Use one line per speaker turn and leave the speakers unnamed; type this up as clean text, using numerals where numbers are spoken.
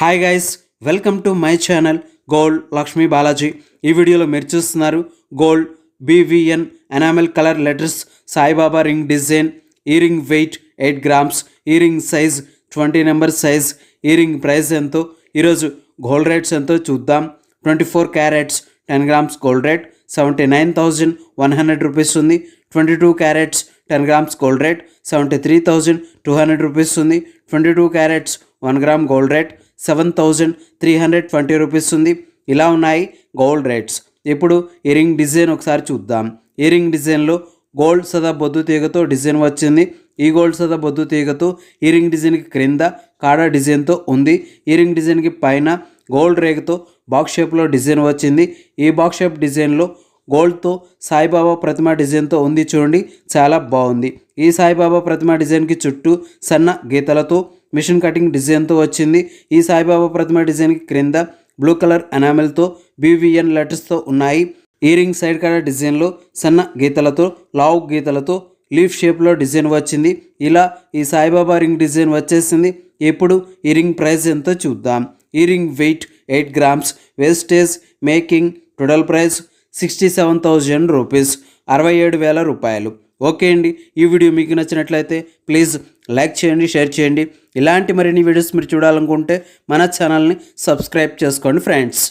Hi guys, welcome to my channel gold Lakshmi Balaji. ఈ వీడియోలో మీరు చూస్తున్నారు gold BVN enamel colour letters Saibaba ring design. ఈ రింగ్ వెయిట్ 8 grams, ఈ రింగ్ సైజ్ 20 నెంబర్ సైజ్. ఈ రింగ్ ప్రైస్ ఎంతో, ఈరోజు గోల్డ్ రేట్స్ ఎంతో చూద్దాం. 24 carats 10 grams gold rate 79,100 rupees ఉంది. 22 carats 10 grams gold rate 73,200 rupees ఉంది. 22 carats 1 gram gold rate 7,320 rupees ఉంది. ఇలా ఉన్నాయి గోల్డ్ రేట్స్. ఇప్పుడు ఈ రింగ్ డిజైన్ ఒకసారి చూద్దాం. ఈ రింగ్ డిజైన్లో గోల్డ్ సదా బొద్దు తీగతో డిజైన్ వచ్చింది. ఈ గోల్డ్ సదా బొద్దు తీగతో ఈ రింగ్ డిజైన్కి క్రింద కాడా డిజైన్తో ఉంది. ఈ రింగ్ డిజైన్కి పైన గోల్డ్ రేగతో బాక్స్ షేప్లో డిజైన్ వచ్చింది. ఈ బాక్స్ షేప్ డిజైన్లో గోల్డ్తో సాయిబాబా ప్రతిమ డిజైన్తో ఉంది. చూడండి, చాలా బాగుంది. ఈ సాయిబాబా ప్రతిమ డిజైన్కి చుట్టూ సన్న గీతలతో మిషన్ కటింగ్ డిజైన్తో వచ్చింది. ఈ సాయిబాబా ప్రతిమ డిజైన్కి క్రింద బ్లూ కలర్ ఎనామెల్తో బీవీఎన్ లెటర్స్తో ఉన్నాయి. ఈ రింగ్ సైడ్ కాడ డిజైన్లో సన్న గీతలతో లావు గీతలతో లీఫ్ షేప్లో డిజైన్ వచ్చింది. ఇలా ఈ సాయిబాబా రింగ్ డిజైన్ వచ్చేసింది. ఇప్పుడు ఈ రింగ్ ప్రైస్ ఎంతో చూద్దాం. ఈ ring weight 8 grams, wastage making total price 67,000 rupees, 67,000 రూపాయలు. ఓకే అండి, ఈ వీడియో మీకు నచ్చినట్లయితే ప్లీజ్ లైక్ చేయండి, షేర్ చేయండి. ఇలాంటి మరిన్ని వీడియోస్ మీరు చూడాలనుకుంటే మన ఛానల్ని సబ్స్క్రైబ్ చేసుకోండి ఫ్రెండ్స్.